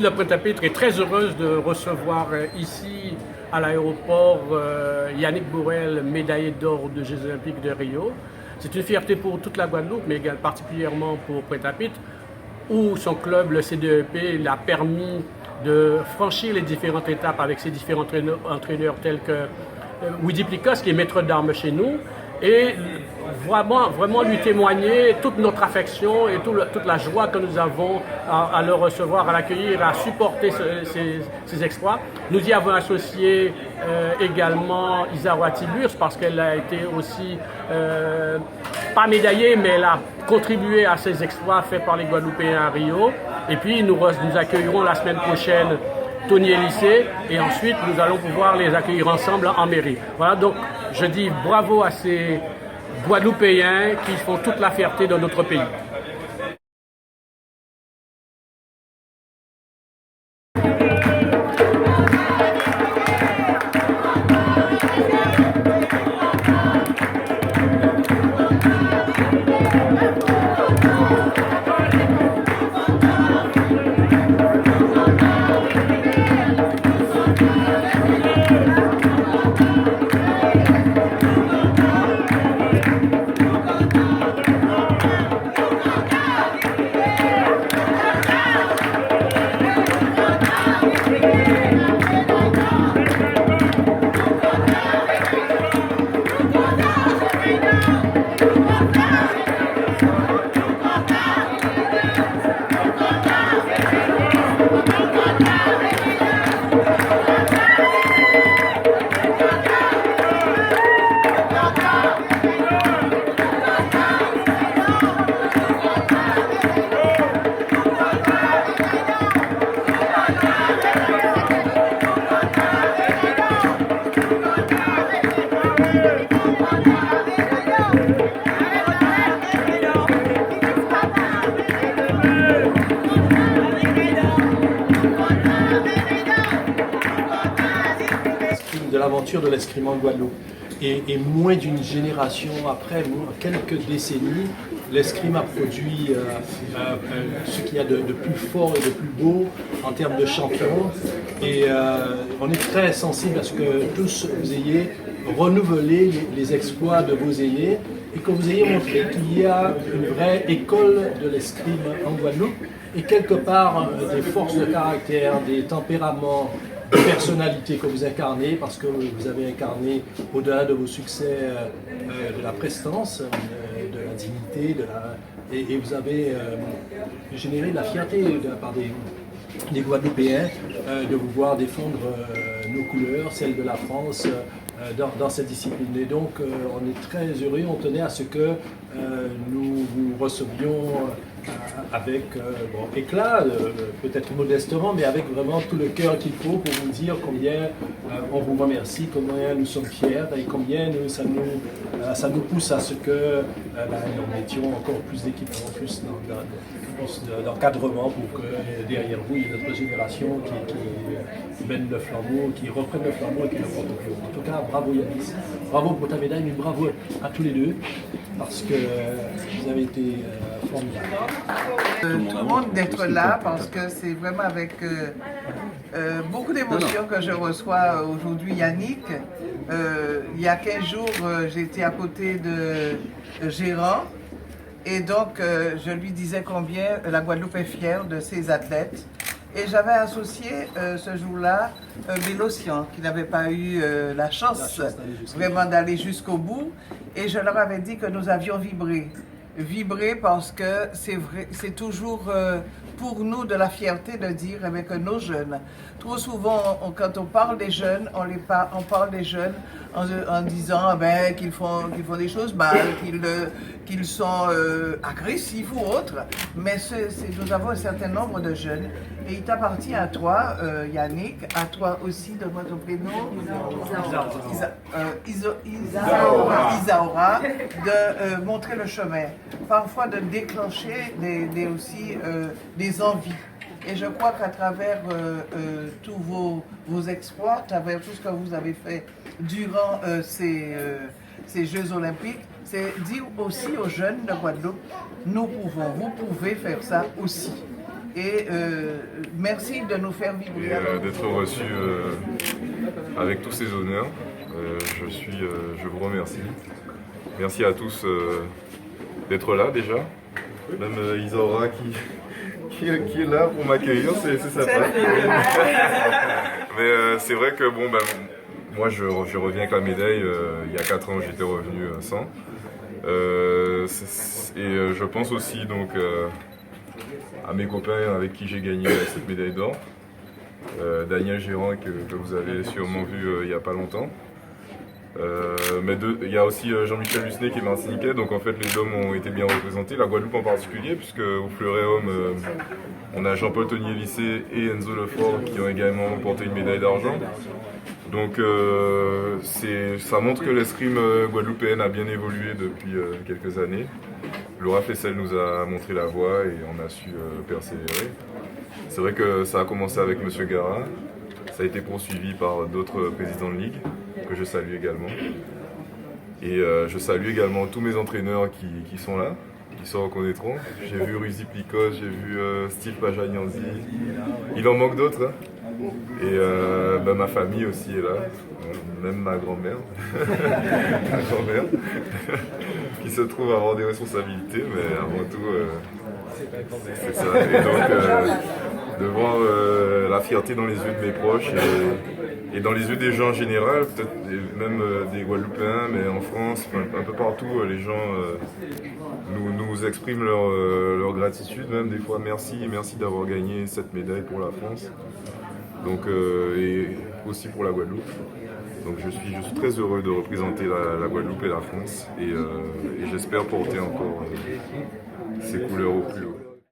de Pointe-à-Pitre est très heureuse de recevoir ici à l'aéroport Yannick Bourrel, médaillé d'or de Jeux Olympiques de Rio. C'est une fierté pour toute la Guadeloupe, mais également particulièrement pour Pointe-à-Pitre, où son club, le CDEP, l'a permis de franchir les différentes étapes avec ses différents entraîneurs tels que Widi Plicos, qui est maître d'armes chez nous, et vraiment lui témoigner toute notre affection et toute la joie que nous avons à le recevoir, à l'accueillir, à supporter ses exploits. Nous y avons associé également Isaura Tiburs parce qu'elle a été aussi, pas médaillée, mais elle a contribué à ces exploits faits par les Guadeloupéens à Rio. Et puis nous accueillerons la semaine prochaine Tony Elissé, et ensuite nous allons pouvoir les accueillir ensemble en mairie. Voilà, donc je dis bravo à ces Guadeloupéens qui font toute la fierté de notre pays. De l'aventure de l'escrime en Guadeloupe. Et moins d'une génération après, quelques décennies, l'escrime a produit ce qu'il y a de plus fort et de plus beau en termes de champions. Et on est très sensible à ce que tous vous ayez renouvelé les exploits de vos aînés et que vous ayez montré qu'il y a une vraie école de l'escrime en Guadeloupe et quelque part des forces de caractère, des tempéraments, de personnalité que vous incarnez, parce que vous avez incarné, au-delà de vos succès, de la prestance, de la dignité, et vous avez généré de la fierté de la part des Guadeloupéens de vous voir défendre nos couleurs, celles de la France, dans cette discipline. Et donc on est très heureux, on tenait à ce que nous vous recevions avec éclat, peut-être modestement, mais avec vraiment tout le cœur qu'il faut pour vous dire combien on vous remercie, combien nous sommes fiers et combien ça nous pousse à ce que nous mettions encore plus d'équipements, plus d'encadrement pour que derrière vous, il y ait notre génération qui mène le flambeau, qui reprenne le flambeau et qui le porte au plus haut. En tout cas, bravo Yanis, bravo pour ta médaille, mais bravo à tous les deux, parce que vous avez été formidables. Tout le monde d'être là parce que c'est vraiment avec beaucoup d'émotion que je reçois aujourd'hui Yannick. Il y a 15 jours, j'étais à côté de Gérard et donc je lui disais combien la Guadeloupe est fière de ses athlètes. Et j'avais associé ce jour-là Bélocian, qui n'avait pas eu la chance vraiment d'aller jusqu'au bout. Et je leur avais dit que nous avions vibré. Vibrer parce que c'est vrai, c'est toujours pour nous de la fierté de dire que nos jeunes, trop souvent quand on parle des jeunes, on parle des jeunes en disant qu'ils font des choses mal, qu'ils sont agressifs ou autres, mais nous avons un certain nombre de jeunes et il t'appartient à toi, Yannick, à toi aussi, donne-moi ton prénom, Isaura, de montrer le chemin, parfois de déclencher des envies. Et je crois qu'à travers tous vos exploits, à travers tout ce que vous avez fait durant ces Jeux Olympiques, c'est dire aussi aux jeunes de Guadeloupe, nous pouvons, vous pouvez faire ça aussi. Et merci de nous faire vibrer. D'être reçu avec tous ces honneurs. Je vous remercie. Merci à tous d'être là déjà. Même Isaura qui est là pour m'accueillir, c'est sympa. Mais c'est vrai que bon, moi je reviens avec la médaille. Il y a 4 ans j'étais revenu sans. Et je pense aussi donc à mes copains avec qui j'ai gagné cette médaille d'or. Daniel Gérand que vous avez sûrement vu il n'y a pas longtemps. Mais il y a aussi Jean-Michel Lucenay qui est martiniquais, donc en fait les Dômes ont été bien représentés, la Guadeloupe en particulier, puisque au Fleuret-Homme on a Jean-Paul Tonier-Lissé et Enzo Lefort qui ont également remporté une médaille d'argent. Donc ça montre que l'escrime guadeloupéenne a bien évolué depuis quelques années. Laura Flessel nous a montré la voie et on a su persévérer. C'est vrai que ça a commencé avec M. Gara, ça a été poursuivi par d'autres présidents de ligue, que je salue également. Et je salue également tous mes entraîneurs qui sont là, qui se reconnaîtront. J'ai vu Ruzi Plicos, j'ai vu Steve Pajanianzi, il en manque d'autres. Hein. Et ma famille aussi est là, même ma grand-mère, qui se trouve avoir des responsabilités, mais avant tout, c'est ça. Et donc, de voir la fierté dans les yeux de mes proches et dans les yeux des gens en général, peut-être même des Guadeloupéens, mais en France, un peu partout, les gens nous expriment leur gratitude, même des fois merci d'avoir gagné cette médaille pour la France, donc, et aussi pour la Guadeloupe. Donc je suis très heureux de représenter la Guadeloupe et la France et j'espère porter encore ces couleurs au plus haut.